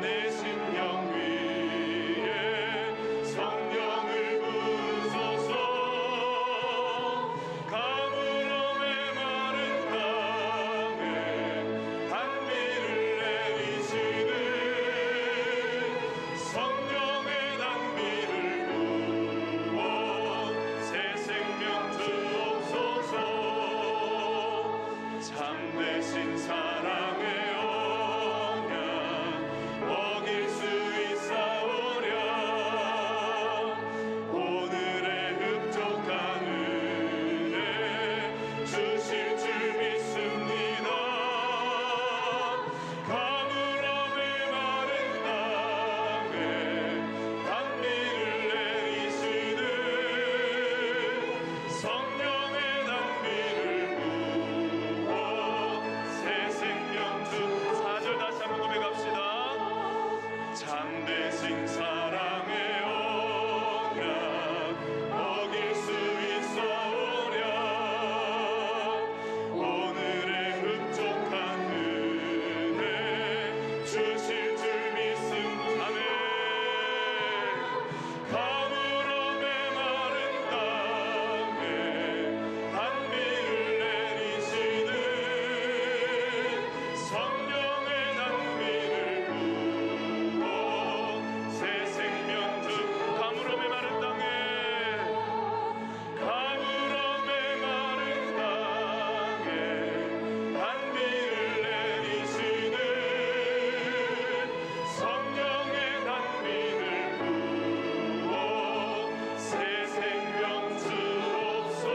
내 심령 위에 성령을 부으소서. 가물어 메마른 땅에 단비를 내리시는 성령의 단비를 부어 새 생명 주옵소서. 참되신 사랑의 참되신 사랑의 언약 어길 수 있사오랴. 오늘의 흡족한 은혜 주실 줄 믿습니다. 아멘. 가물어 메마른 땅에 단비를 내리시는 성령의 단비를 새 생명 주 가물어 메마른 땅에 가물어 메마른 땅에 단비를 내리시는 성령의 단비를 부어 새 생명 주옵소서.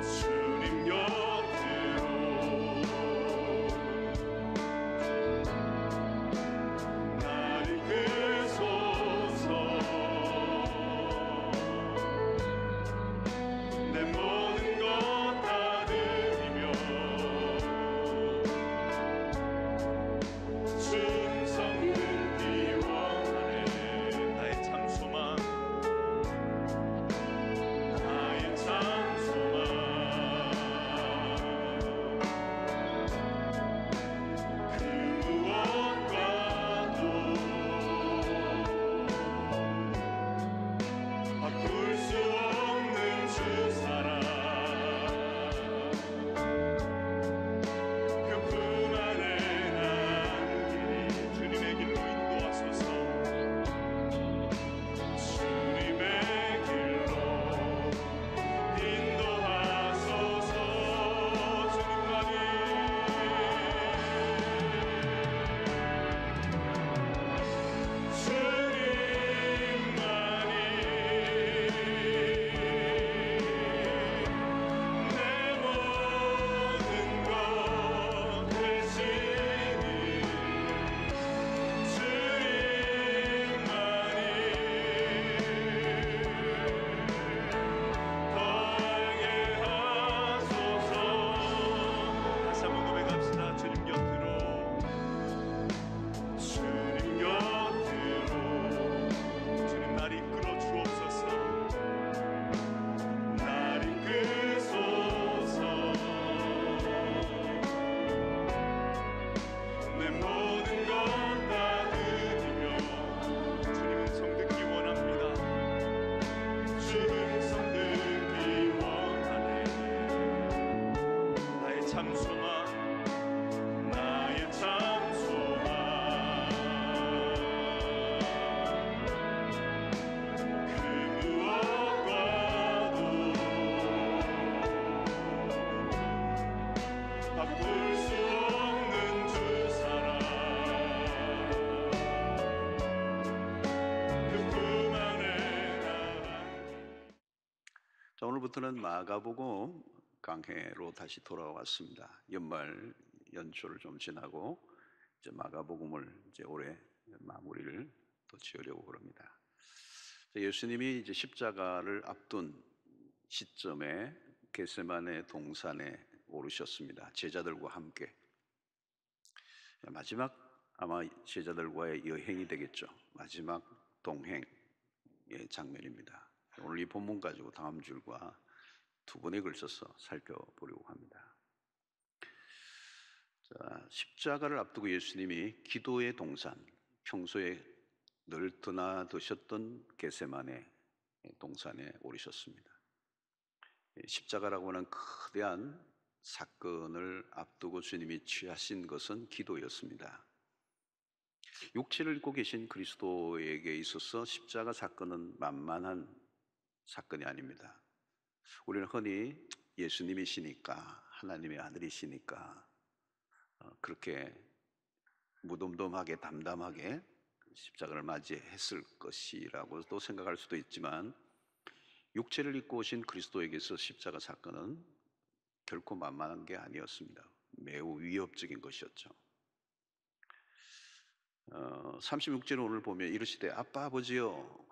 주님 곁으로 나를 이끄소서. 내 모든 것 다 드리며 충성 듣기 원하네. 나의 참 소망 나의 참 소망 그 무엇과도 바꿀 수 없는 주 사랑 그 품 안에 남기니 주님의 길로 인도하소서. 주님의 길로 인도하소서. 주님만이 내 모든 것 되시니 주님만이 더하게 하소서. 다시 한번 고백합시다. 주님 곁으로 주님 곁으로 주님 날 이끌어 주옵소서. 날 이끄소서. 내 모든 것 다 드리며 주님 음성 듣기 원합니다. 주 음성 듣기 원하네. 나의 참 소망 나의 참 소망 그 무엇과도 바꿀 수 없는 주 사랑 그 품 안에 나랑. 자, 오늘부터는 마가복음 강해로 다시 돌아왔습니다. 연말 연초를 좀 지나고 이제 마가복음을 이제 올해 마무리를 또 지으려고 그럽니다. 자, 예수님이 이제 십자가를 앞둔 시점에 겟세마네 동산에 오르셨습니다. 제자들과 함께. 마지막 아마 제자들과의 여행이 되겠죠. 마지막 동행의 장면입니다. 오늘 이 본문 가지고 다음 줄과 두 번에 걸쳐서 살펴보려고 합니다. 십자가를 앞두고 예수님이 기도의 동산, 평소에 늘 드나드셨던 겟세마네 동산에 오르셨습니다. 십자가라고 하는 거대한 사건을 앞두고 주님이 취하신 것은 기도였습니다. 육체를 입고 계신 그리스도에게 있어서 십자가 사건은 만만한 사건이 아닙니다. 우리는 흔히 예수님이시니까, 하나님의 아들이시니까 그렇게 무덤덤하게 담담하게 십자가를 맞이했을 것이라고도 생각할 수도 있지만, 육체를 입고 오신 그리스도에게서 십자가 사건은 결코 만만한 게 아니었습니다. 매우 위협적인 것이었죠. 36절을 오늘 보면 이르시되 아빠 아버지여,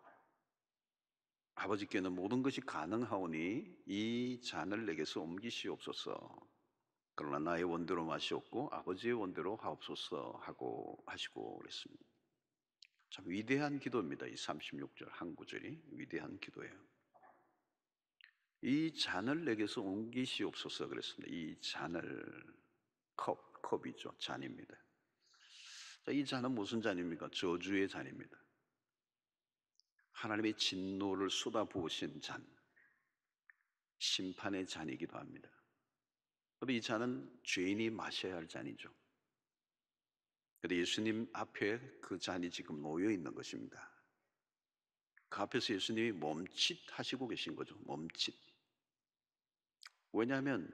아버지께는 모든 것이 가능하오니 이 잔을 내게서 옮기시옵소서. 그러나 나의 원대로 마시옵고 아버지의 원대로 하옵소서 하고 하시고 그랬습니다. 참 위대한 기도입니다. 이 36절 한 구절이 위대한 기도예요. 이 잔을 내게서 옮기시옵소서 그랬습니다. 이 잔을, 컵이죠. 잔입니다. 이 잔은 무슨 잔입니까? 저주의 잔입니다. 하나님의 진노를 쏟아부으신 잔, 심판의 잔이기도 합니다. 그런데 이 잔은 죄인이 마셔야 할 잔이죠. 그런데 예수님 앞에 그 잔이 지금 놓여 있는 것입니다. 그 앞에서 예수님이 멈칫하시고 계신 거죠. 멈칫. 왜냐하면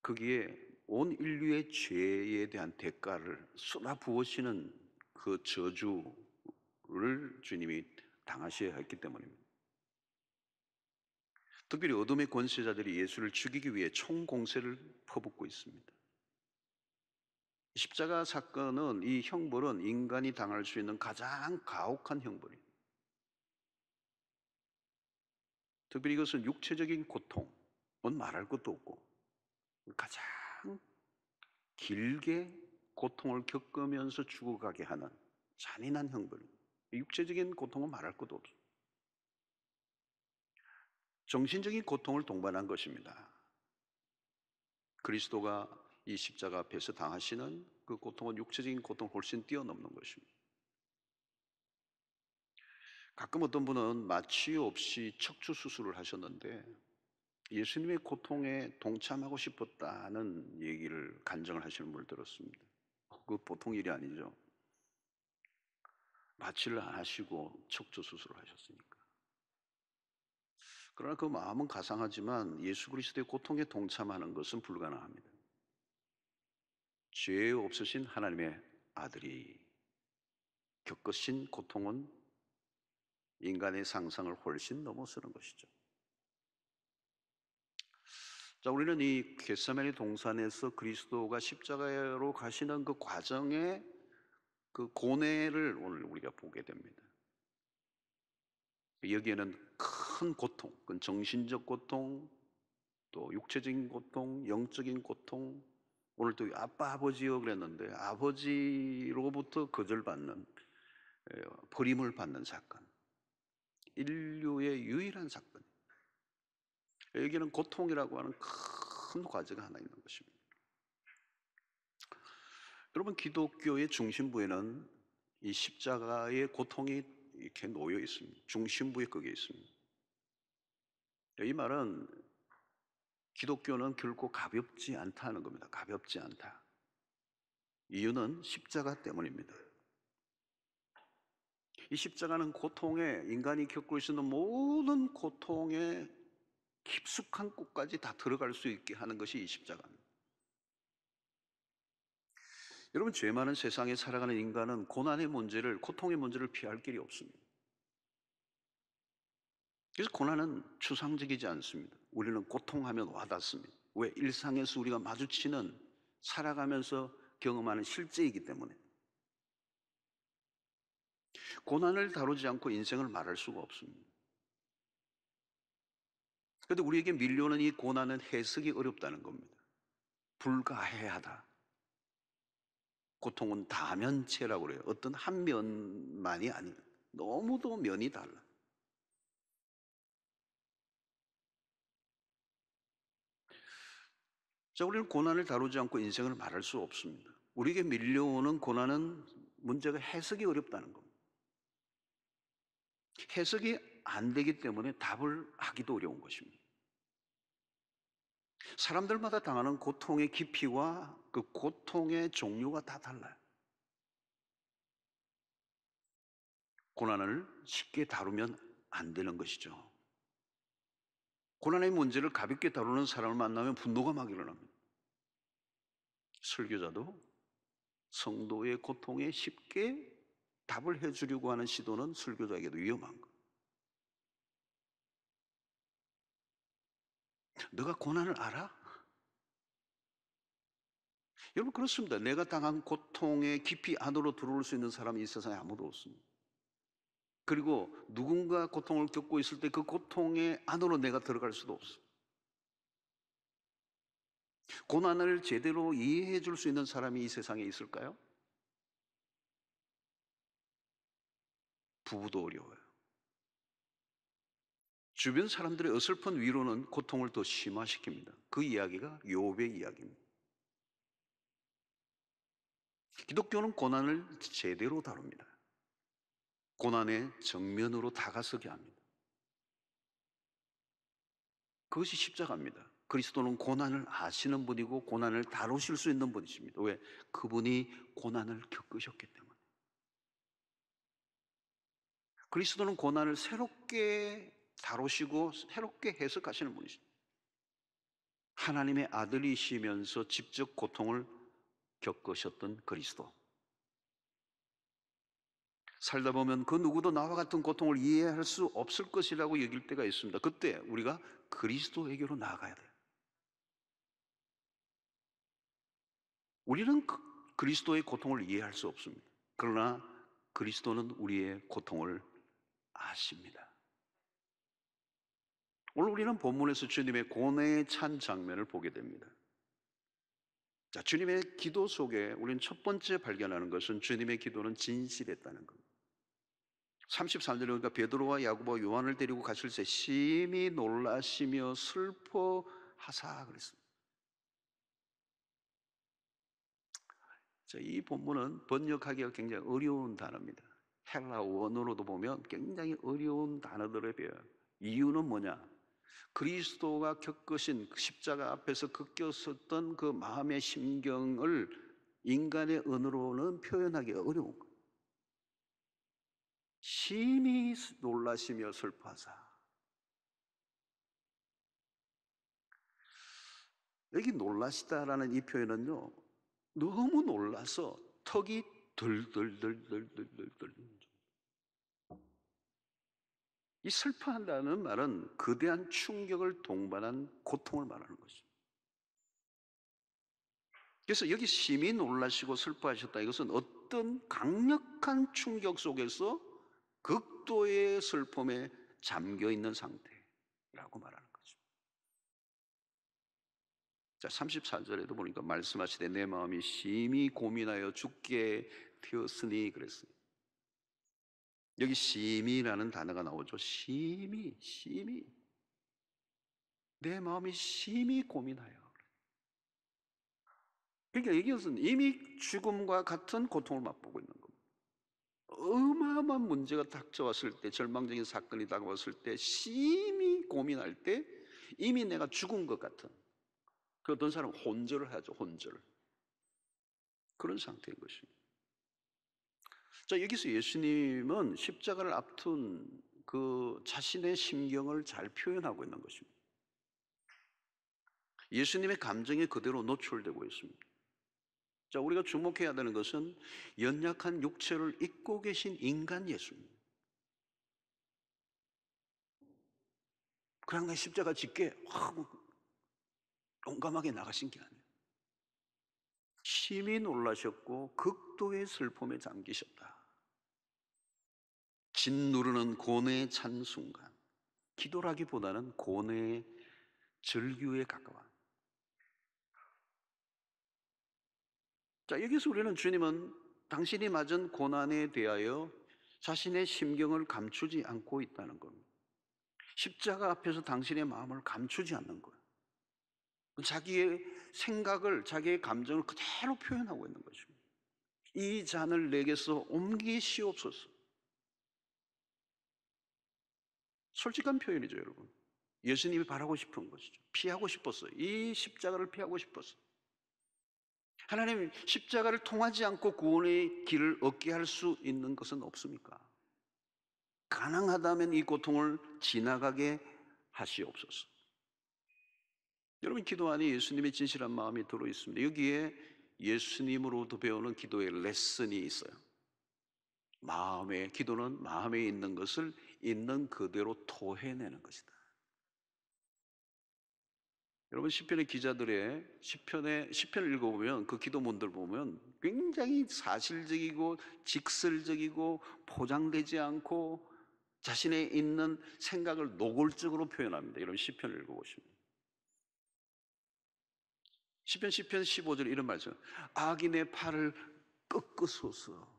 거기에 온 인류의 죄에 대한 대가를 쏟아부으시는 그 저주를 주님이 당하셔야 했기 때문입니다. 특별히 어둠의 권세자들이 예수를 죽이기 위해 총공세를 퍼붓고 있습니다. 십자가 사건은, 이 형벌은 인간이 당할 수 있는 가장 가혹한 형벌입니다. 특별히 이것은 육체적인 고통은 말할 것도 없고 가장 길게 고통을 겪으면서 죽어가게 하는 잔인한 형벌입니다. 육체적인 고통은 말할 것도 없어요. 정신적인 고통을 동반한 것입니다. 그리스도가 이 십자가 앞에서 당하시는 그 고통은 육체적인 고통을 훨씬 뛰어넘는 것입니다. 가끔 어떤 분은 마취 없이 척추 수술을 하셨는데 예수님의 고통에 동참하고 싶었다는 얘기를 간증을 하시는 분을 들었습니다. 그 보통 일이 아니죠. 마취를 안 하시고 척추 수술을 하셨으니까. 그러나 그 마음은 가상하지만 예수 그리스도의 고통에 동참하는 것은 불가능합니다. 죄 없으신 하나님의 아들이 겪으신 고통은 인간의 상상을 훨씬 넘어서는 것이죠. 자, 우리는 이 겟세마네 동산에서 그리스도가 십자가로 가시는 그 과정의 그 고뇌를 오늘 우리가 보게 됩니다. 여기에는 큰 고통, 그 정신적 고통, 또 육체적인 고통, 영적인 고통, 오늘 또 아빠 아버지요 그랬는데 아버지로부터 거절받는, 버림을 받는 사건, 인류의 유일한 사건. 여기는 고통이라고 하는 큰 과제가 하나 있는 것입니다. 여러분, 기독교의 중심부에는 이 십자가의 고통이 이렇게 놓여 있습니다. 중심부에 그게 있습니다. 이 말은 기독교는 결코 가볍지 않다는 겁니다. 가볍지 않다. 이유는 십자가 때문입니다. 이 십자가는 고통에, 인간이 겪고 있는 모든 고통의 깊숙한 곳까지 다 들어갈 수 있게 하는 것이 이 십자가입니다. 여러분, 죄 많은 세상에 살아가는 인간은 고난의 문제를, 고통의 문제를 피할 길이 없습니다. 그래서 고난은 추상적이지 않습니다. 우리는 고통하면 와닿습니다. 왜? 일상에서 우리가 마주치는, 살아가면서 경험하는 실제이기 때문에. 고난을 다루지 않고 인생을 말할 수가 없습니다. 그런데 우리에게 밀려오는 이 고난은 해석이 어렵다는 겁니다. 불가해하다. 고통은 다면체라고 그래요. 어떤 한 면만이 아니에요. 너무도 면이 달라. 자, 우리는 고난을 다루지 않고 인생을 말할 수 없습니다. 우리에게 밀려오는 고난은 문제가 해석이 어렵다는 겁니다. 해석이 안 되기 때문에 답을 하기도 어려운 것입니다. 사람들마다 당하는 고통의 깊이와 그 고통의 종류가 다 달라요. 고난을 쉽게 다루면 안 되는 것이죠. 고난의 문제를 가볍게 다루는 사람을 만나면 분노가 막 일어납니다. 설교자도 성도의 고통에 쉽게 답을 해주려고 하는 시도는 설교자에게도 위험한 거예요. 너가 고난을 알아? 여러분, 그렇습니다. 내가 당한 고통의 깊이 안으로 들어올 수 있는 사람이 이 세상에 아무도 없습니다. 그리고 누군가 고통을 겪고 있을 때 그 고통의 안으로 내가 들어갈 수도 없어요. 고난을 제대로 이해해 줄 수 있는 사람이 이 세상에 있을까요? 부부도 어려워요. 주변 사람들의 어설픈 위로는 고통을 더 심화시킵니다. 그 이야기가 욥의 이야기입니다. 기독교는 고난을 제대로 다룹니다. 고난의 정면으로 다가서게 합니다. 그것이 십자가입니다. 그리스도는 고난을 아시는 분이고 고난을 다루실 수 있는 분이십니다. 왜? 그분이 고난을 겪으셨기 때문에. 그리스도는 고난을 새롭게 다루시고 새롭게 해석하시는 분이십니다. 하나님의 아들이시면서 직접 고통을 겪으셨던 그리스도. 살다 보면 그 누구도 나와 같은 고통을 이해할 수 없을 것이라고 여길 때가 있습니다. 그때 우리가 그리스도에게로 나아가야 돼요. 우리는 그리스도의 고통을 이해할 수 없습니다. 그러나 그리스도는 우리의 고통을 아십니다. 오늘 우리는 본문에서 주님의 고뇌에 찬 장면을 보게 됩니다. 자, 주님의 기도 속에 우리는 첫 번째 발견하는 것은 주님의 기도는 진실했다는 겁니다. 33절에 보니까 베드로와 야고보와 요한을 데리고 가실 때 심히 놀라시며 슬퍼하사 그랬습니다. 자, 이 본문은 번역하기가 굉장히 어려운 단어입니다. 헬라 원어로도 보면 굉장히 어려운 단어들에 비해요. 이유는 뭐냐? 그리스도가 겪으신 십자가 앞에서 겪었었던 그 마음의 심경을 인간의 언어로는 표현하기 어려운 거예요. 심히 놀라시며 슬퍼하사. 여기 놀라시다라는 이 표현은요, 너무 놀라서 턱이 덜덜덜덜덜덜. 이 슬퍼한다는 말은 거대한 충격을 동반한 고통을 말하는 것입니다. 그래서 여기 심히 놀라시고 슬퍼하셨다. 이것은 어떤 강력한 충격 속에서 극도의 슬픔에 잠겨 있는 상태라고 말하는 거죠. 자, 34절에도 보니까 말씀하시되 내 마음이 심히 고민하여 죽게 되었으니 그랬어요. 여기 심히라는 단어가 나오죠. 심히. 내 마음이 심히 고민하여. 그러니까 이것은 이미 죽음과 같은 고통을 맛보고 있는 겁니다. 어마어마한 문제가 닥쳐왔을 때, 절망적인 사건이 다가왔을 때 심히 고민할 때 이미 내가 죽은 것 같은, 그 어떤 사람은 혼절을 하죠. 혼절. 그런 상태인 것입니다. 자, 여기서 예수님은 십자가를 앞둔 그 자신의 심경을 잘 표현하고 있는 것입니다. 예수님의 감정이 그대로 노출되고 있습니다. 자, 우리가 주목해야 되는 것은 연약한 육체를 입고 계신 인간 예수입니다. 그냥 내 십자가 짓게 하고 용감하게 나가신 게 아니에요. 심히 놀라셨고 극도의 슬픔에 잠기셨다. 짓누르는 고뇌에 찬 순간, 기도라기보다는 고뇌의 절규에 가까워. 자, 여기서 우리는 주님은 당신이 맞은 고난에 대하여 자신의 심경을 감추지 않고 있다는 겁니다. 십자가 앞에서 당신의 마음을 감추지 않는 거예요. 자기의 생각을, 자기의 감정을 그대로 표현하고 있는 것입니다. 이 잔을 내게서 옮기시옵소서. 솔직한 표현이죠, 여러분. 예수님이 바라고 싶은 것이죠. 피하고 싶었어요. 이 십자가를 피하고 싶었어요. 하나님, 십자가를 통하지 않고 구원의 길을 얻게 할 수 있는 것은 없습니까? 가능하다면 이 고통을 지나가게 하시옵소서. 여러분, 기도 안에 예수님의 진실한 마음이 들어있습니다. 여기에 예수님으로부터 배우는 기도의 레슨이 있어요. 기도는 마음에 있는 것을 있는 그대로 토해내는 것이다. 여러분, 시편의 기자들의 시편을 읽어보면 그 기도문들 보면 굉장히 사실적이고 직설적이고 포장되지 않고 자신의 있는 생각을 노골적으로 표현합니다. 여러분, 시편을 읽어보시면 시편 15절 이런 말씀: 악인의 팔을 꺾으소서.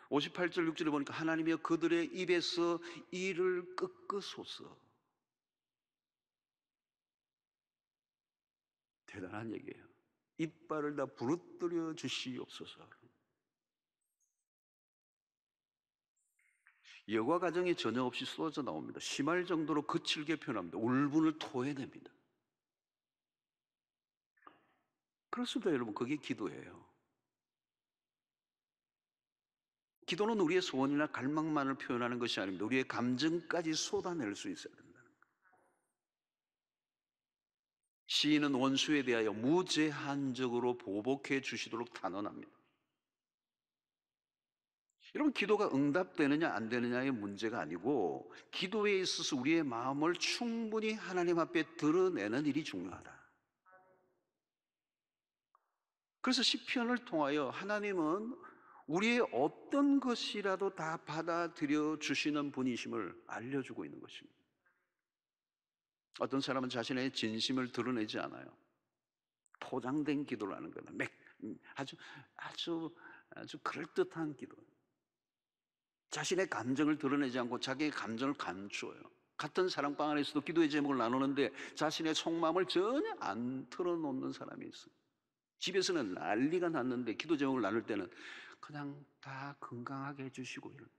58절 6절에 보니까 하나님이여 그들의 입에서 이를 꺾으소서. 대단한 얘기예요. 이빨을 다 부러뜨려 주시옵소서. 여과 가정이 전혀 없이 쏟아져 나옵니다. 심할 정도로 거칠게 표현합니다. 울분을 토해냅니다. 그렇습니다, 여러분. 그게 기도예요. 기도는 우리의 소원이나 갈망만을 표현하는 것이 아닙니다. 우리의 감정까지 쏟아낼 수 있어야 된다는 거예요. 시인은 원수에 대하여 무제한적으로 보복해 주시도록 단언합니다. 여러분, 기도가 응답되느냐 안 되느냐의 문제가 아니고 기도에 있어서 우리의 마음을 충분히 하나님 앞에 드러내는 일이 중요하다. 그래서 시편을 통하여 하나님은 우리의 어떤 것이라도 다 받아들여 주시는 분이심을 알려주고 있는 것입니다. 어떤 사람은 자신의 진심을 드러내지 않아요. 포장된 기도를 하는 거다. 아주 그럴듯한 기도. 자신의 감정을 드러내지 않고 자기의 감정을 감추어요. 같은 사랑방 안에서도 기도의 제목을 나누는데 자신의 속마음을 전혀 안 털어놓는 사람이 있어요. 집에서는 난리가 났는데 기도 제목을 나눌 때는 그냥 다 건강하게 해주시고 이런.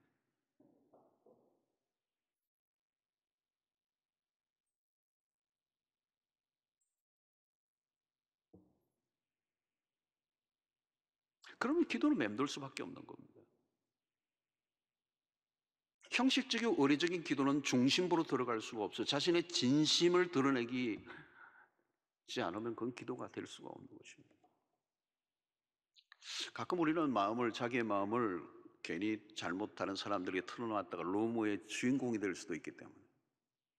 그러면 기도는 맴돌 수밖에 없는 겁니다. 형식적이고 의례적인 기도는 중심부로 들어갈 수가 없어요. 자신의 진심을 드러내지 않으면 그건 기도가 될 수가 없는 것입니다. 가끔 우리는 자기의 마음을 괜히 잘못하는 사람들에게 털어놨다가 루머의 주인공이 될 수도 있기 때문에,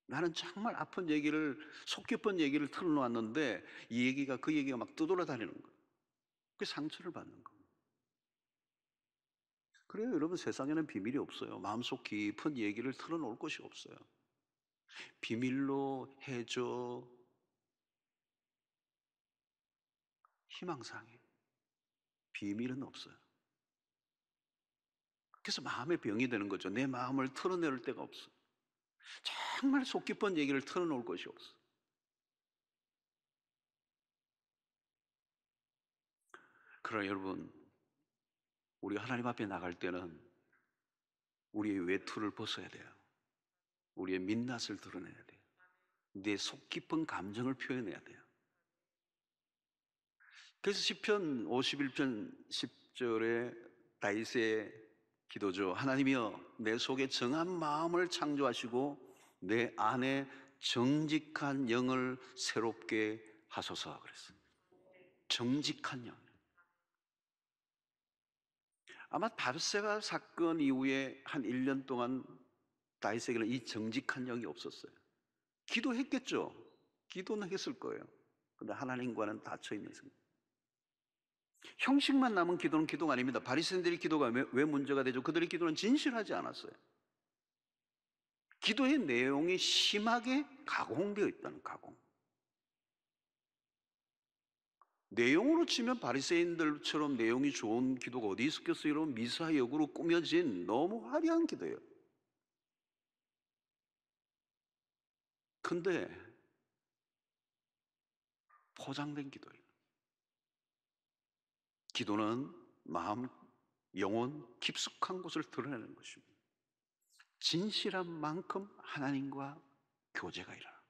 나는 정말 아픈 얘기를, 속 깊은 얘기를 털어놨는데 그 얘기가 막 떠돌아다니는 거예요. 그게 상처를 받는 거예요. 그래요, 여러분. 세상에는 비밀이 없어요. 마음속 깊은 얘기를 털어놓을 것이 없어요. 비밀로 해줘 희망사항이에요. 비밀은 없어요. 그래서 마음의 병이 되는 거죠. 내 마음을 털어낼 데가 없어. 정말 속 깊은 얘기를 털어놓을 것이 없어. 그러나 여러분, 우리가 하나님 앞에 나갈 때는 우리의 외투를 벗어야 돼요. 우리의 민낯을 드러내야 돼요. 내 속 깊은 감정을 표현해야 돼요. 그래서 시편 51편 10절에 다윗의 기도죠. 하나님이여 내 속에 정한 마음을 창조하시고 내 안에 정직한 영을 새롭게 하소서 그랬어요. 정직한 영. 아마 바세바 사건 이후에 한 1년 동안 다윗에게는 이 정직한 영이 없었어요. 기도했겠죠. 기도는 했을 거예요. 그런데 하나님과는 닫혀 있는 생각. 형식만 남은 기도는 기도가 아닙니다. 바리새인들의 기도가 왜 문제가 되죠? 그들의 기도는 진실하지 않았어요. 기도의 내용이 심하게 가공되어 있다는 가공. 내용으로 치면 바리새인들처럼 내용이 좋은 기도가 어디 있었겠어요? 이런 미사역으로 꾸며진 너무 화려한 기도예요. 근데 포장된 기도예요. 기도는 마음, 영혼, 깊숙한 곳을 드러내는 것입니다. 진실한 만큼 하나님과 교제가 일어나.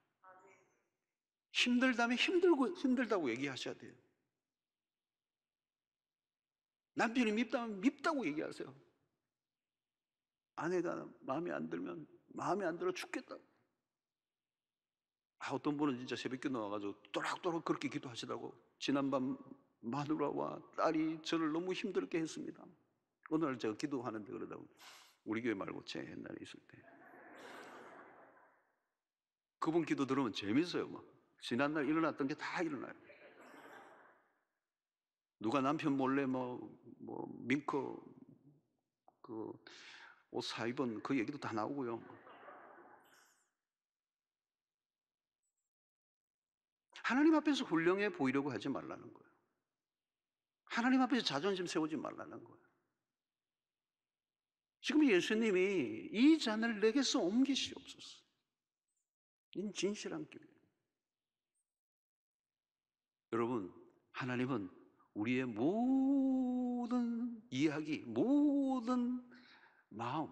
힘들다면 힘들다고 얘기하셔야 돼요. 남편이 밉다면 밉다고 얘기하세요. 아내가 마음에 안 들면 마음에 안 들어 죽겠다. 어떤 분은 진짜 새벽에 나와가지고 또락또락 그렇게 기도하시다고. 지난밤 마누라와 딸이 저를 너무 힘들게 했습니다. 어느 날 제가 기도하는데 그러다고, 우리 교회 말고 제 옛날에 있을 때, 그분 기도 들으면 재밌어요. 막 지난날 일어났던 게 다 일어나요. 누가 남편 몰래 밍크 그 옷 사입은 그 얘기도 다 나오고요. 하나님 앞에서 훌륭해 보이려고 하지 말라는 거예요. 하나님 앞에서 자존심 세우지 말라는 거예요. 지금 예수님이 이 잔을 내게서 옮기시옵소서. 이 진실한 기도예요. 여러분, 하나님은 우리의 모든 이야기, 모든 마음,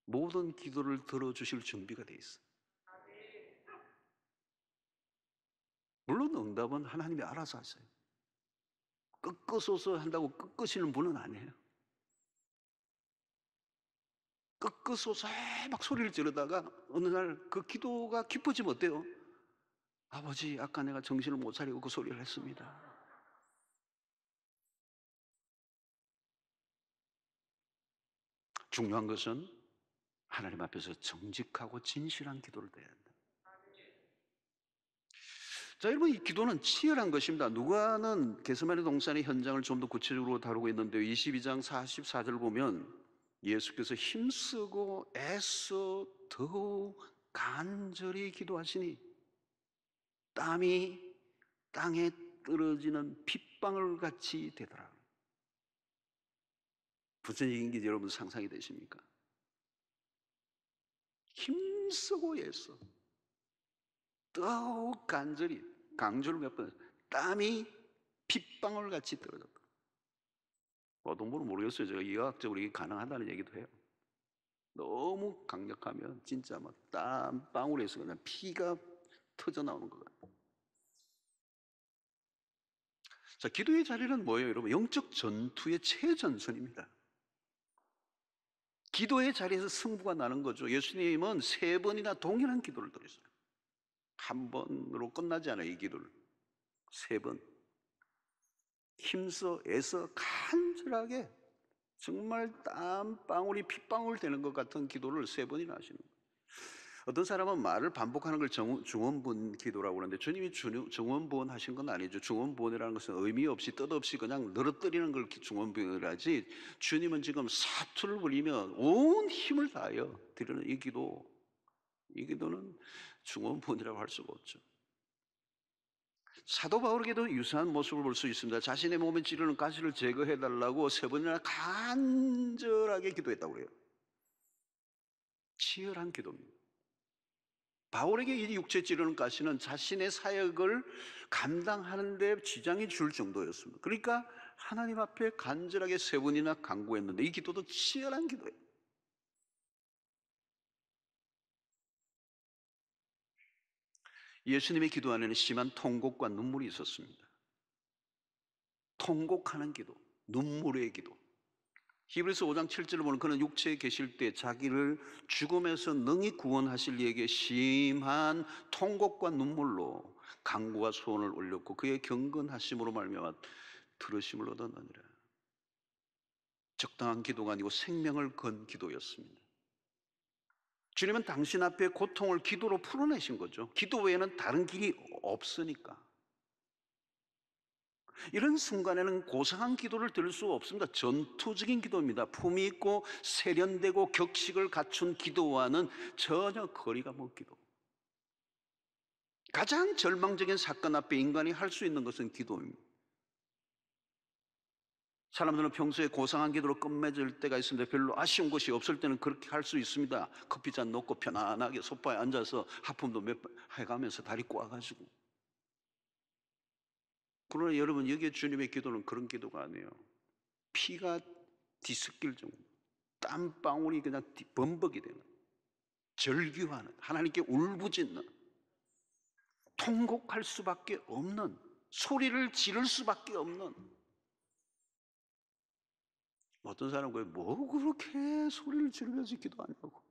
모든 기도를 들어주실 준비가 돼 있어요. 물론 응답은 하나님이 알아서 하세요. 끄끄소서 한다고 끄끄시는 분은 아니에요. 끄끄소서 막 소리를 지르다가 어느 날 그 기도가 깊어지면 어때요? 아버지, 아까 내가 정신을 못 차리고 그 소리를 했습니다. 중요한 것은 하나님 앞에서 정직하고 진실한 기도를 드려야 한다. 자, 여러분, 이 기도는 치열한 것입니다. 누가는 겟세마네 동산의 현장을 좀 더 구체적으로 다루고 있는데요. 22장 44절 보면 예수께서 힘쓰고 애써 더욱 간절히 기도하시니 땀이 땅에 떨어지는 핏방울 같이 되더라. 무슨 얘기인지 여러분 상상이 되십니까? 힘쓰고 애써 더욱 간절히, 강조를 몇 번, 땀이 핏방울 같이 떨어졌다. 어떤 분은 모르겠어요. 제가 의학적으로 이게 가능하다는 얘기도 해요. 너무 강력하면 진짜 막 땀방울에서 그냥 피가 터져 나오는 것 같아요. 자, 기도의 자리는 뭐예요, 여러분? 영적 전투의 최전선입니다. 기도의 자리에서 승부가 나는 거죠. 예수님은 3번이나 동일한 기도를 드렸어요. 한 번으로 끝나지 않아요, 이 기도를. 3번. 힘써 애써 간절하게 정말 땀방울이 핏방울 되는 것 같은 기도를 3번이나 하시는 거예요. 어떤 사람은 말을 반복하는 걸 중원부원 기도라고 그러는데, 주님이 중원부원 하신 건 아니죠. 중원부원이라는 것은 의미 없이 뜻없이 그냥 늘어뜨리는 걸 중원부원이라지, 주님은 지금 사투를 벌이며 온 힘을 다하여 드리는 이 기도는 중원부원이라고 할 수가 없죠. 사도 바울에게도 유사한 모습을 볼 수 있습니다. 자신의 몸에 찌르는 가시를 제거해달라고 3번이나 간절하게 기도했다고 해요. 치열한 기도입니다. 바울에게 이 육체 찌르는 가시는 자신의 사역을 감당하는 데 지장이 줄 정도였습니다. 그러니까 하나님 앞에 간절하게 3번이나 간구했는데, 이 기도도 치열한 기도예요. 예수님의 기도 안에는 심한 통곡과 눈물이 있었습니다. 통곡하는 기도, 눈물의 기도. 히브리서 5장 7절을 보면 그는 육체에 계실 때 자기를 죽음에서 능히 구원하실 이에게 심한 통곡과 눈물로 간구와 소원을 올렸고 그의 경건하심으로 말미암아 들으심을 얻었느니라. 적당한 기도가 아니고 생명을 건 기도였습니다. 주님은 당신 앞에 고통을 기도로 풀어내신 거죠. 기도 외에는 다른 길이 없으니까. 이런 순간에는 고상한 기도를 드릴 수 없습니다. 전투적인 기도입니다. 품위 있고 세련되고 격식을 갖춘 기도와는 전혀 거리가 먼 기도. 가장 절망적인 사건 앞에 인간이 할 수 있는 것은 기도입니다. 사람들은 평소에 고상한 기도로 끝맺을 때가 있습니다. 별로 아쉬운 것이 없을 때는 그렇게 할 수 있습니다. 커피 잔 놓고 편안하게 소파에 앉아서 하품도 몇 번 해가면서 다리 꼬아가지고. 그러나 여러분, 여기에 주님의 기도는 그런 기도가 아니에요. 피가 뒤섞일 정도, 땀방울이 그냥 범벅이 되는, 절규하는, 하나님께 울부짖는, 통곡할 수밖에 없는, 소리를 지를 수밖에 없는. 어떤 사람은 그래, 뭐 그렇게 소리를 지르면서 기도하냐고.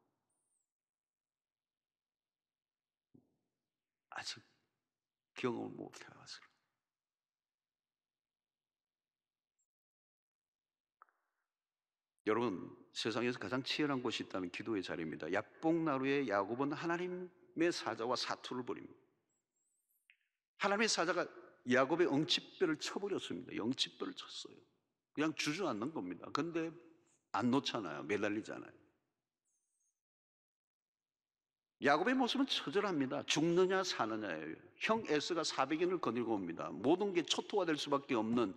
아직 경험을 못 해봐서. 여러분, 세상에서 가장 치열한 곳이 있다면 기도의 자리입니다. 야복나루의 야곱은 하나님의 사자와 사투를 벌입니다. 하나님의 사자가 야곱의 엉치뼈를 쳐버렸습니다. 엉치뼈를 쳤어요. 그냥 주저앉는 겁니다. 근데 안 놓잖아요. 매달리잖아요. 야곱의 모습은 처절합니다. 죽느냐 사느냐예요. 형 에서가 400인을 거느리고 옵니다. 모든 게 초토화될 수밖에 없는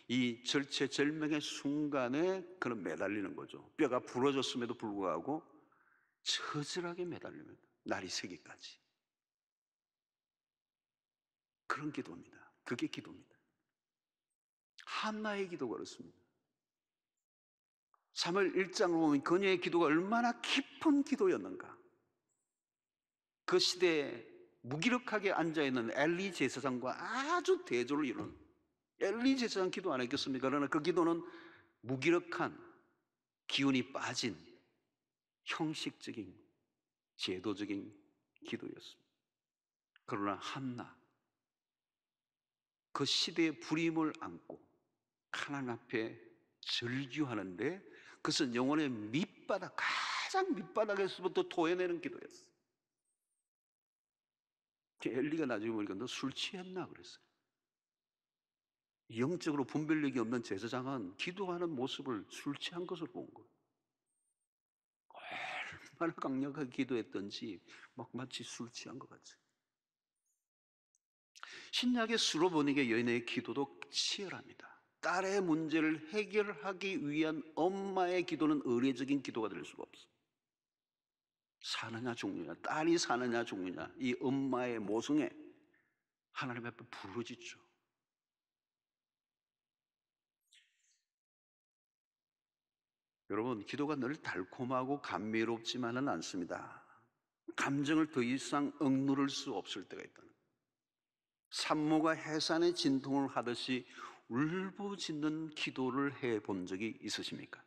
이 절체절명의 순간에 그는 매달리는 거죠. 뼈가 부러졌음에도 불구하고 처절하게 매달립니다. 날이 새기까지. 그런 기도입니다. 그게 기도입니다. 한나의 기도가 그렇습니다. 3월 1장을 보면 그녀의 기도가 얼마나 깊은 기도였는가. 그 시대에 무기력하게 앉아있는 엘리 제사장과 아주 대조를 이루는, 엘리 제사장 기도 안 했겠습니까? 그러나 그 기도는 무기력한, 기운이 빠진 형식적인 제도적인 기도였습니다. 그러나 한나, 그 시대의 불임을 안고 하나님 앞에 절규하는데 그것은 영혼의 밑바닥, 가장 밑바닥에서부터 토해내는 기도였어요. 엘리가 나중에 보니까 너 술 취했나 그랬어요. 영적으로 분별력이 없는 제사장은 기도하는 모습을 술 취한 것으로 본 거예요. 얼마나 강력하게 기도했던지 막 마치 술 취한 것 같아요. 신약의 수로보니게 여인의 기도도 치열합니다. 딸의 문제를 해결하기 위한 엄마의 기도는 의례적인 기도가 될 수가 없어요. 사느냐 죽느냐, 딸이 사느냐 죽느냐, 이 엄마의 모성에 하나님 앞에 부르짖죠. 여러분, 기도가 늘 달콤하고 감미롭지만은 않습니다. 감정을 더 이상 억누를 수 없을 때가 있다는 거예요. 산모가 해산의 진통을 하듯이 울부짖는 기도를 해본 적이 있으십니까?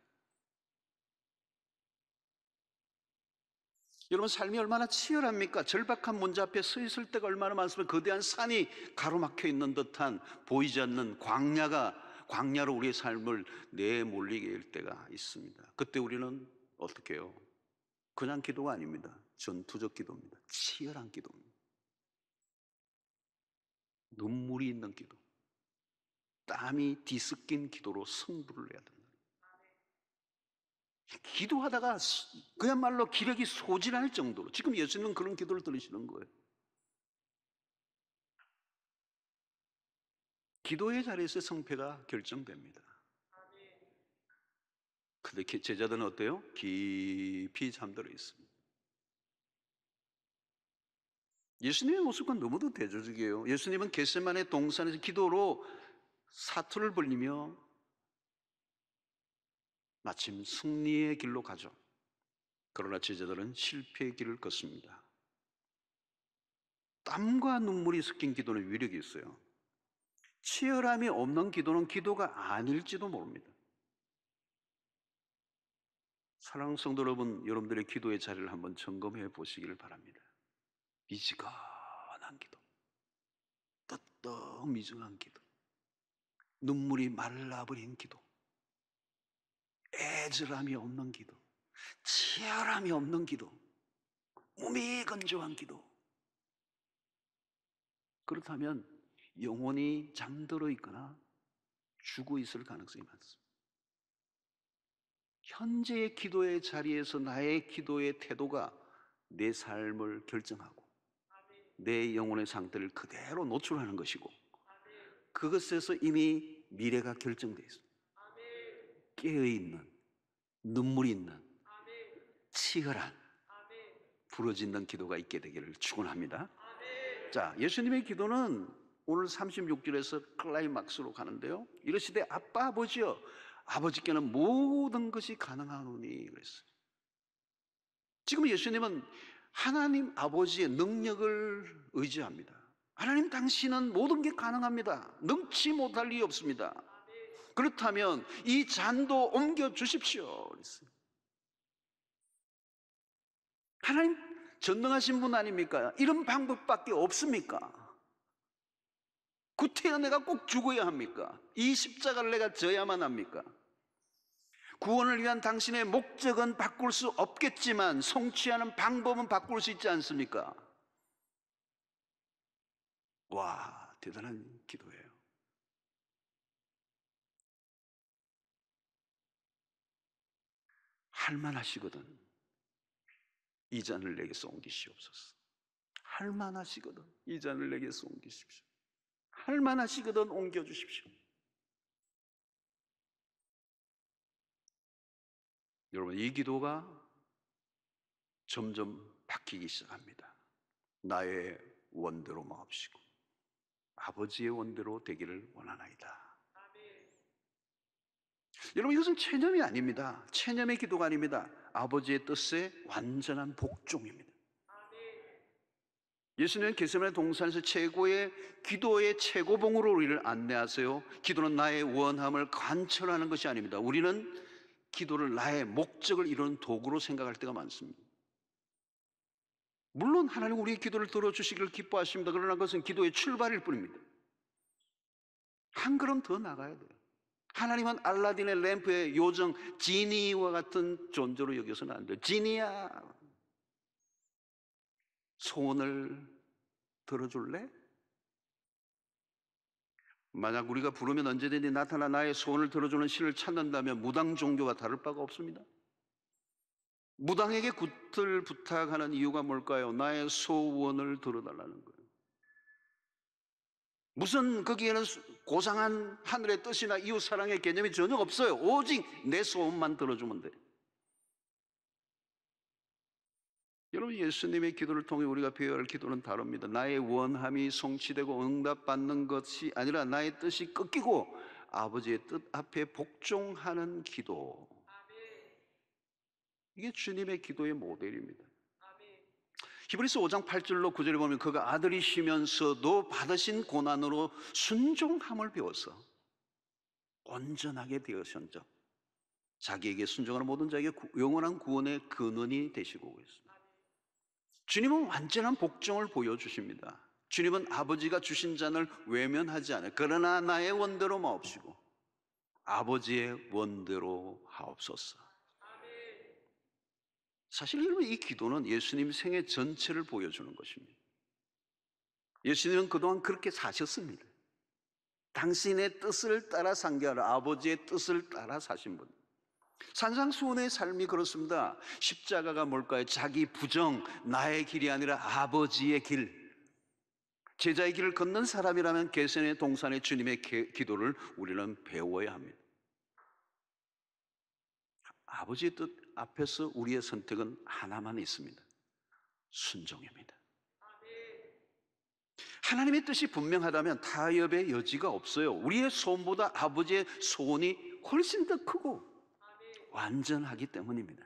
여러분, 삶이 얼마나 치열합니까? 절박한 문제 앞에 서 있을 때가 얼마나 많습니까? 거대한 산이 가로막혀 있는 듯한 보이지 않는 광야로 우리의 삶을 내몰리게 할 때가 있습니다. 그때 우리는 어떻게 해요? 그냥 기도가 아닙니다. 전투적 기도입니다. 치열한 기도입니다. 눈물이 있는 기도, 땀이 뒤섞인 기도로 승부를 해야 된다. 기도하다가 그야말로 기력이 소진할 정도로, 지금 예수님은 그런 기도를 들으시는 거예요. 기도의 자리에서 성패가 결정됩니다. 근데 제자들은 어때요? 깊이 잠들어 있습니다. 예수님의 모습은 너무도 대조적이에요. 예수님은 겟세마네 동산에서 기도로 사투를 벌리며 마침 승리의 길로 가죠. 그러나 제자들은 실패의 길을 걷습니다. 땀과 눈물이 섞인 기도는 위력이 있어요. 치열함이 없는 기도는 기도가 아닐지도 모릅니다. 사랑하는 성도 여러분, 여러분들의 기도의 자리를 한번 점검해 보시기를 바랍니다. 미지근한 기도, 뜨뜻미지근한 기도, 눈물이 말라버린 기도, 애절함이 없는 기도, 치열함이 없는 기도, 무미건조한 기도. 그렇다면 영혼이 잠들어 있거나 죽어 있을 가능성이 많습니다. 현재의 기도의 자리에서 나의 기도의 태도가 내 삶을 결정하고 내 영혼의 상태를 그대로 노출하는 것이고, 그것에서 이미 미래가 결정되어 있습니다. 깨어있는, 눈물이 있는 치열한 부르짖는 기도가 있게 되기를 축원합니다. 자, 예수님의 기도는 오늘 36절에서 클라이막스로 가는데요. 이르시되 아빠 아버지여 아버지께는 모든 것이 가능하노니 그랬어요. 지금 예수님은 하나님 아버지의 능력을 의지합니다. 하나님 당신은 모든 게 가능합니다. 능치 못할 리 없습니다. 그렇다면 이 잔도 옮겨 주십시오 그랬어요. 하나님 전능하신 분 아닙니까? 이런 방법밖에 없습니까? 구태여 내가 꼭 죽어야 합니까? 이 십자가를 내가 져야만 합니까? 구원을 위한 당신의 목적은 바꿀 수 없겠지만 성취하는 방법은 바꿀 수 있지 않습니까? 와, 대단한 기도예요. 할만하시거든 이 잔을 내게서 옮기시옵소서. 할만하시거든 이 잔을 내게서 옮기십시오. 할만하시거든 옮겨주십시오. 여러분, 이 기도가 점점 바뀌기 시작합니다. 나의 원대로 마옵시고 아버지의 원대로 되기를 원하나이다. 여러분, 이것은 체념이 아닙니다. 체념의 기도가 아닙니다. 아버지의 뜻에 완전한 복종입니다. 예수님은 겟세마네 동산에서 최고의 기도의 최고봉으로 우리를 안내하세요. 기도는 나의 원함을 관철하는 것이 아닙니다. 우리는 기도를 나의 목적을 이루는 도구로 생각할 때가 많습니다. 물론 하나님 우리의 기도를 들어주시기를 기뻐하십니다. 그러나 그것은 기도의 출발일 뿐입니다. 한 걸음 더 나가야 돼요. 하나님은 알라딘의 램프의 요정 지니와 같은 존재로 여겨서는 안 돼요. 지니야, 소원을 들어줄래? 만약 우리가 부르면 언제든지 나타나 나의 소원을 들어주는 신을 찾는다면 무당 종교와 다를 바가 없습니다. 무당에게 굿을 부탁하는 이유가 뭘까요? 나의 소원을 들어달라는 거예요. 무슨 거기에는 고상한 하늘의 뜻이나 이웃사랑의 개념이 전혀 없어요. 오직 내 소원만 들어주면 돼요. 여러분, 예수님의 기도를 통해 우리가 배워야 할 기도는 다릅니다. 나의 원함이 성취되고 응답받는 것이 아니라 나의 뜻이 꺾이고 아버지의 뜻 앞에 복종하는 기도. 이게 주님의 기도의 모델입니다. 히브리서 5장 8절로 9절에 보면 그가 아들이시면서도 받으신 고난으로 순종함을 배워서 온전하게 되으셨죠. 자기에게 순종하는 모든 자에게 영원한 구원의 근원이 되시고 있습니다. 주님은 완전한 복종을 보여주십니다. 주님은 아버지가 주신 잔을 외면하지 않아요. 그러나 나의 원대로 마옵시고 아버지의 원대로 하옵소서. 사실 여러분, 이 기도는 예수님 생애 전체를 보여주는 것입니다. 예수님은 그동안 그렇게 사셨습니다. 당신의 뜻을 따라 상기하라, 아버지의 뜻을 따라 사신 분. 산상수훈의 삶이 그렇습니다. 십자가가 뭘까요? 자기 부정, 나의 길이 아니라 아버지의 길. 제자의 길을 걷는 사람이라면 겟세마네 동산의 주님의 기도를 우리는 배워야 합니다. 아버지의 뜻 앞에서 우리의 선택은 하나만 있습니다. 순종입니다. 하나님의 뜻이 분명하다면 타협의 여지가 없어요. 우리의 소원보다 아버지의 소원이 훨씬 더 크고 완전하기 때문입니다.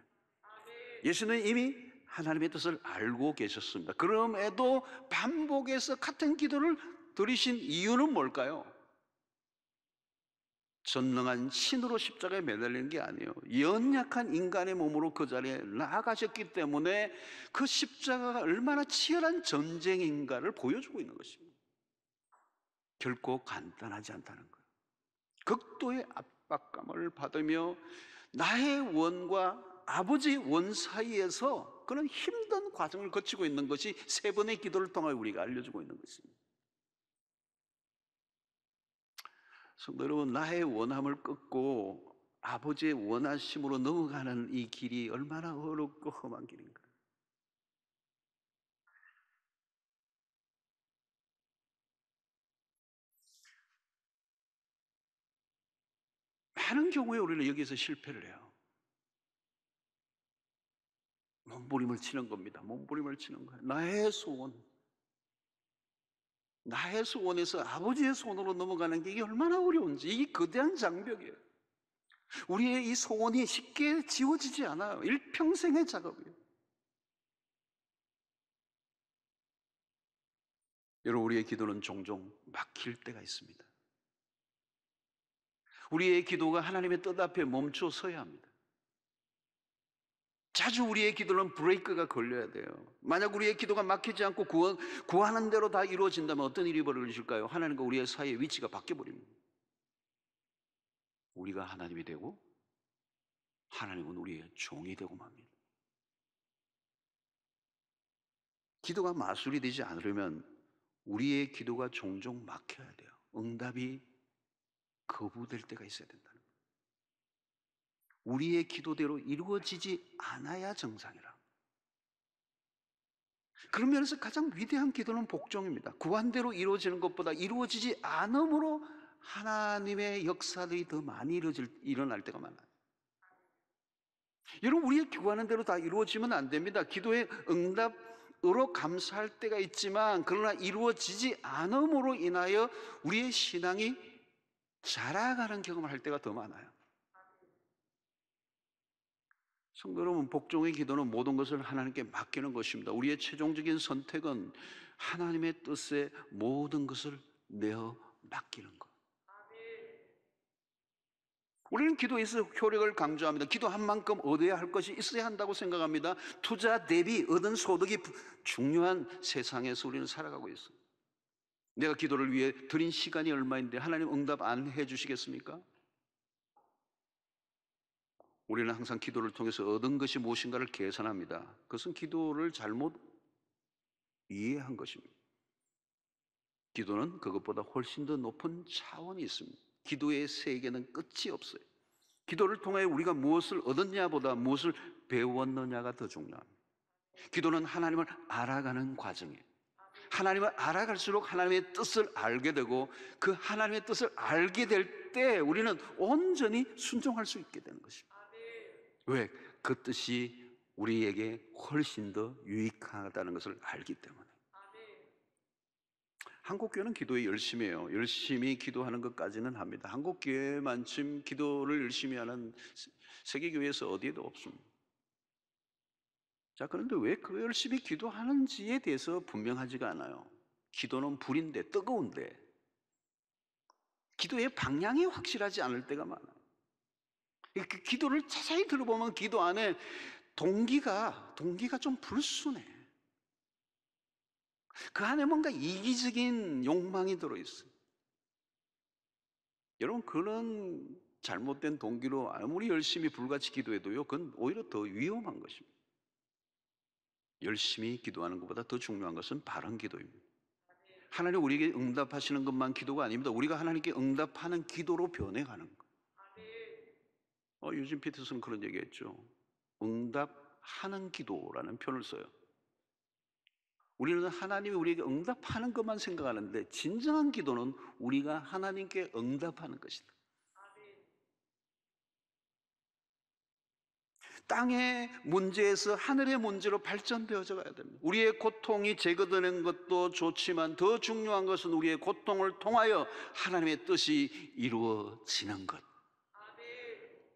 예수는 이미 하나님의 뜻을 알고 계셨습니다. 그럼에도 반복해서 같은 기도를 드리신 이유는 뭘까요? 전능한 신으로 십자가에 매달리는 게 아니에요. 연약한 인간의 몸으로 그 자리에 나아가셨기 때문에 그 십자가가 얼마나 치열한 전쟁인가를 보여주고 있는 것입니다. 결코 간단하지 않다는 거예요. 극도의 압박감을 받으며 나의 원과 아버지의 원 사이에서 그런 힘든 과정을 거치고 있는 것이 세 번의 기도를 통해 우리가 알려주고 있는 것입니다. 성도 여러분, 나의 원함을 끊고 아버지의 원하심으로 넘어가는 이 길이 얼마나 어렵고 험한 길인가. 많은 경우에 우리는 여기서 실패를 해요. 몸부림을 치는 겁니다. 몸부림을 치는 거예요. 나의 소원에서 아버지의 손으로 넘어가는 게 이게 얼마나 어려운지, 이게 거대한 장벽이에요. 우리의 이 소원이 쉽게 지워지지 않아요. 일평생의 작업이에요. 여러분, 우리의 기도는 종종 막힐 때가 있습니다. 우리의 기도가 하나님의 뜻 앞에 멈춰 서야 합니다. 자주 우리의 기도는 브레이크가 걸려야 돼요. 만약 우리의 기도가 막히지 않고 구하는 대로 다 이루어진다면 어떤 일이 벌어질까요? 하나님과 우리의 사이의 위치가 바뀌어버립니다. 우리가 하나님이 되고 하나님은 우리의 종이 되고 맙니다. 기도가 마술이 되지 않으려면 우리의 기도가 종종 막혀야 돼요. 응답이 거부될 때가 있어야 된다는 거예요. 우리의 기도대로 이루어지지 않아야 정상이라. 그런 면에서 가장 위대한 기도는 복종입니다. 구한대로 이루어지는 것보다 이루어지지 않음으로 하나님의 역사들이 더 많이 일어날 때가 많아요. 여러분, 우리의 구하는 대로 다 이루어지면 안 됩니다. 기도의 응답으로 감사할 때가 있지만, 그러나 이루어지지 않음으로 인하여 우리의 신앙이 자라가는 경험을 할 때가 더 많아요. 성도 여러분, 복종의 기도는 모든 것을 하나님께 맡기는 것입니다. 우리의 최종적인 선택은 하나님의 뜻에 모든 것을 내어 맡기는 것. 우리는 기도에서 효력을 강조합니다. 기도한 만큼 얻어야 할 것이 있어야 한다고 생각합니다. 투자 대비 얻은 소득이 중요한 세상에서 우리는 살아가고 있어요. 내가 기도를 위해 드린 시간이 얼마인데 하나님 응답 안 해주시겠습니까? 우리는 항상 기도를 통해서 얻은 것이 무엇인가를 계산합니다. 그것은 기도를 잘못 이해한 것입니다. 기도는 그것보다 훨씬 더 높은 차원이 있습니다. 기도의 세계는 끝이 없어요. 기도를 통해 우리가 무엇을 얻었냐보다 무엇을 배웠느냐가 더 중요합니다. 기도는 하나님을 알아가는 과정이에요. 하나님을 알아갈수록 하나님의 뜻을 알게 되고, 그 하나님의 뜻을 알게 될 때 우리는 온전히 순종할 수 있게 되는 것입니다. 왜? 그 뜻이 우리에게 훨씬 더 유익하다는 것을 알기 때문에. 한국교회는 기도에 열심히 해요. 열심히 기도하는 것까지는 합니다. 한국교회만큼 기도를 열심히 하는 세계교회에서 어디에도 없습니다. 자, 그런데 왜 그 열심히 기도하는지에 대해서 분명하지가 않아요. 기도는 불인데, 뜨거운데 기도의 방향이 확실하지 않을 때가 많아요. 그 기도를 자세히 들어보면 기도 안에 동기가 좀 불순해. 그 안에 뭔가 이기적인 욕망이 들어있어요. 여러분, 그런 잘못된 동기로 아무리 열심히 불같이 기도해도요, 그건 오히려 더 위험한 것입니다. 열심히 기도하는 것보다 더 중요한 것은 바른 기도입니다. 하나님 우리에게 응답하시는 것만 기도가 아닙니다. 우리가 하나님께 응답하는 기도로 변해가는 것. 유진 피터슨 그런 얘기했죠. 응답하는 기도라는 표현을 써요. 우리는 하나님이 우리에게 응답하는 것만 생각하는데, 진정한 기도는 우리가 하나님께 응답하는 것이다. 땅의 문제에서 하늘의 문제로 발전되어져 가야 됩니다. 우리의 고통이 제거되는 것도 좋지만 더 중요한 것은 우리의 고통을 통하여 하나님의 뜻이 이루어지는 것.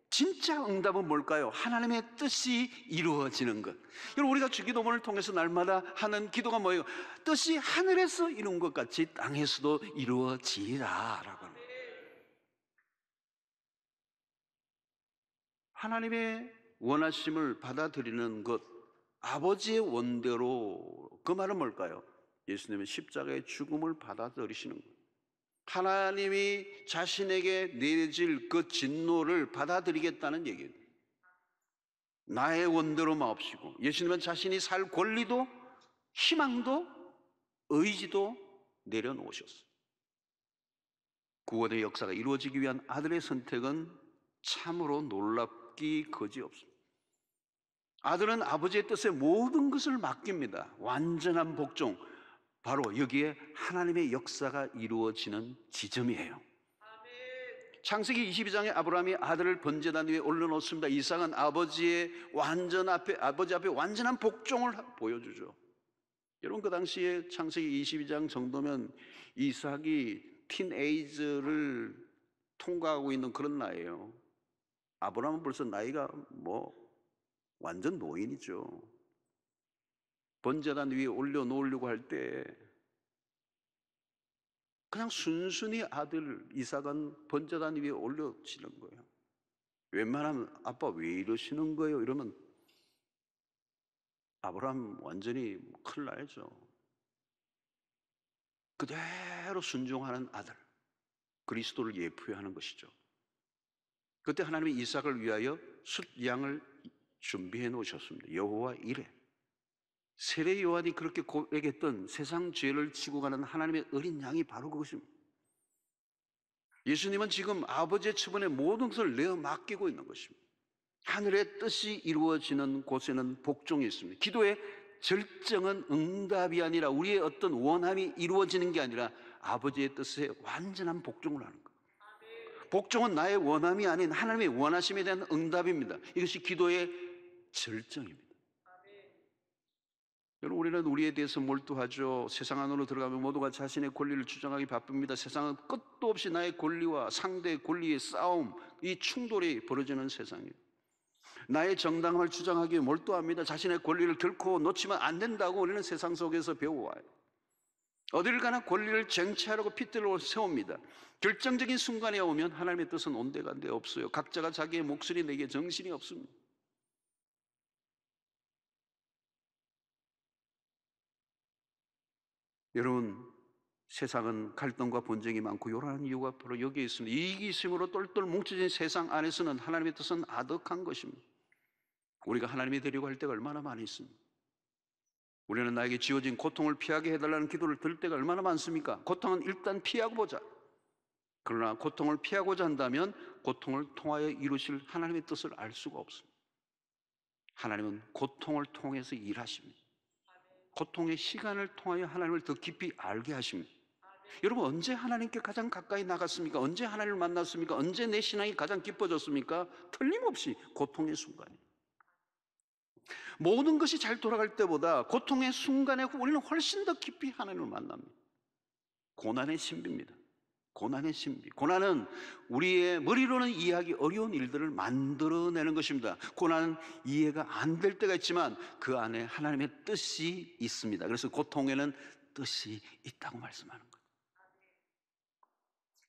진짜 응답은 뭘까요? 하나님의 뜻이 이루어지는 것. 여러분, 우리가 주기도문을 통해서 날마다 하는 기도가 뭐예요? 뜻이 하늘에서 이룬 것 같이 땅에서도 이루어지라 라고 합니다. 하나님의 원하심을 받아들이는 것, 아버지의 원대로, 그 말은 뭘까요? 예수님의 십자가의 죽음을 받아들이시는 것. 하나님이 자신에게 내릴 그 진노를 받아들이겠다는 얘기예요. 나의 원대로 마옵시고, 예수님은 자신이 살 권리도 희망도 의지도 내려놓으셨어요. 구원의 역사가 이루어지기 위한 아들의 선택은 참으로 놀랍기 거지없습니다. 아들은 아버지의 뜻에 모든 것을 맡깁니다. 완전한 복종, 바로 여기에 하나님의 역사가 이루어지는 지점이에요. 창세기 22장에 아브라함이 아들을 번제단 위에 올려놓습니다. 이삭은 아버지 앞에 완전한 복종을 보여주죠. 여러분, 그 당시에 창세기 22장 정도면 이삭이 틴에이저를 통과하고 있는 그런 나이에요. 아브라함은 벌써 나이가 완전 노인이죠. 번제단 위에 올려놓으려고 할 때 그냥 순순히 아들 이삭은 번제단 위에 올려지는 거예요. 웬만하면 아빠 왜 이러시는 거예요? 이러면 아브라함 완전히 큰일 나죠. 그대로 순종하는 아들, 그리스도를 예표하는 것이죠. 그때 하나님이 이삭을 위하여 숫양을 준비해 놓으셨습니다. 여호와 이레. 세례 요한이 그렇게 고백했던 세상 죄를 지고 가는 하나님의 어린 양이 바로 그것입니다. 예수님은 지금 아버지의 처분에 모든 것을 내어 맡기고 있는 것입니다. 하늘의 뜻이 이루어지는 곳에는 복종이 있습니다. 기도의 절정은 응답이 아니라 우리의 어떤 원함이 이루어지는 게 아니라 아버지의 뜻에 완전한 복종을 하는 거예요. 복종은 나의 원함이 아닌 하나님의 원하심에 대한 응답입니다. 이것이 기도의 절정입니다. 여러분, 우리는 우리에 대해서 몰두하죠. 세상 안으로 들어가면 모두가 자신의 권리를 주장하기 바쁩니다. 세상은 끝도 없이 나의 권리와 상대의 권리의 싸움, 이 충돌이 벌어지는 세상이에요. 나의 정당함을 주장하기 위해 몰두합니다. 자신의 권리를 결코 놓치면 안 된다고 우리는 세상 속에서 배워와요. 어디를 가나 권리를 쟁취하려고 핏대를 세웁니다. 결정적인 순간에 오면 하나님의 뜻은 온데간데 없어요. 각자가 자기의 목소리 내기에 정신이 없습니다. 여러분, 세상은 갈등과 분쟁이 많고 요란한 이유가 바로 여기에 있습니다. 이기심으로 똘똘 뭉쳐진 세상 안에서는 하나님의 뜻은 아득한 것입니다. 우리가 하나님이 되려고 할 때가 얼마나 많이 있습니다. 우리는 나에게 지어진 고통을 피하게 해달라는 기도를 들 때가 얼마나 많습니까? 고통은 일단 피하고 보자. 그러나 고통을 피하고자 한다면 고통을 통하여 이루실 하나님의 뜻을 알 수가 없습니다. 하나님은 고통을 통해서 일하십니다. 고통의 시간을 통하여 하나님을 더 깊이 알게 하십니다. 여러분, 언제 하나님께 가장 가까이 나갔습니까? 언제 하나님을 만났습니까? 언제 내 신앙이 가장 깊어졌습니까? 틀림없이 고통의 순간이에요. 모든 것이 잘 돌아갈 때보다 고통의 순간에 우리는 훨씬 더 깊이 하나님을 만납니다. 고난의 신비입니다. 고난의 신비. 고난은 우리의 머리로는 이해하기 어려운 일들을 만들어내는 것입니다. 고난은 이해가 안 될 때가 있지만 그 안에 하나님의 뜻이 있습니다. 그래서 고통에는 뜻이 있다고 말씀하는 거예요.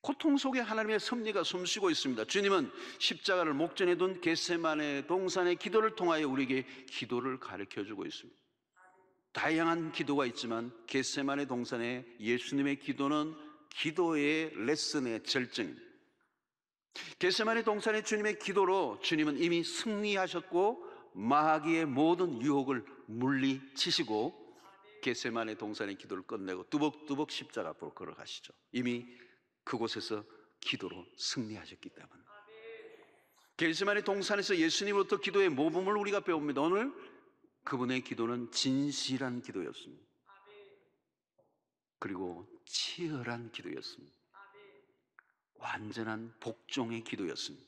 고통 속에 하나님의 섭리가 숨쉬고 있습니다. 주님은 십자가를 목전에 둔 겟세마네 동산의 기도를 통하여 우리에게 기도를 가르쳐주고 있습니다. 다양한 기도가 있지만 겟세마네 동산의 예수님의 기도는 기도의 레슨의 절정입니다. 겟세마네 동산의 주님의 기도로 주님은 이미 승리하셨고 마귀의 모든 유혹을 물리치시고 겟세마네 동산의 기도를 끝내고 뚜벅뚜벅 십자가 앞으로 걸어가시죠. 이미 그곳에서 기도로 승리하셨기 때문에. 겟세마네 동산에서 예수님으로부터 기도의 모범을 우리가 배웁니다. 오늘 그분의 기도는 진실한 기도였습니다. 그리고 치열한 기도였습니다. 완전한 복종의 기도였습니다.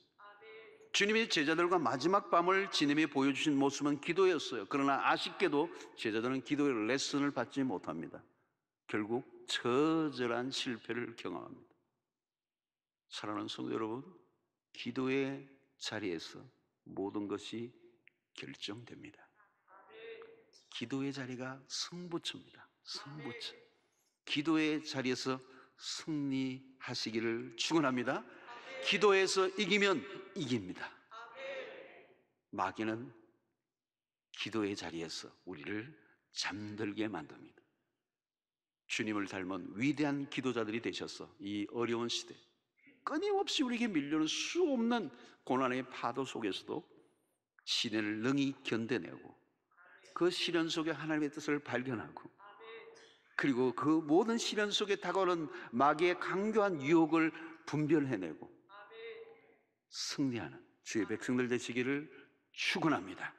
주님의 제자들과 마지막 밤을 지내며 보여주신 모습은 기도였어요. 그러나 아쉽게도 제자들은 기도의 레슨을 받지 못합니다. 결국 처절한 실패를 경험합니다. 사랑하는 성도 여러분, 기도의 자리에서 모든 것이 결정됩니다. 기도의 자리가 승부처입니다. 승부처. 기도의 자리에서 승리하시기를 축원합니다. 기도에서 이기면 이깁니다. 마귀는 기도의 자리에서 우리를 잠들게 만듭니다. 주님을 닮은 위대한 기도자들이 되셔서 이 어려운 시대 끊임없이 우리에게 밀려오는 수 없는 고난의 파도 속에서도 시련을 능히 견뎌내고 그 시련 속에 하나님의 뜻을 발견하고 그리고 그 모든 시련 속에 다가오는 마귀의 강교한 유혹을 분별해내고 승리하는 주의 백성들 되시기를 축원합니다.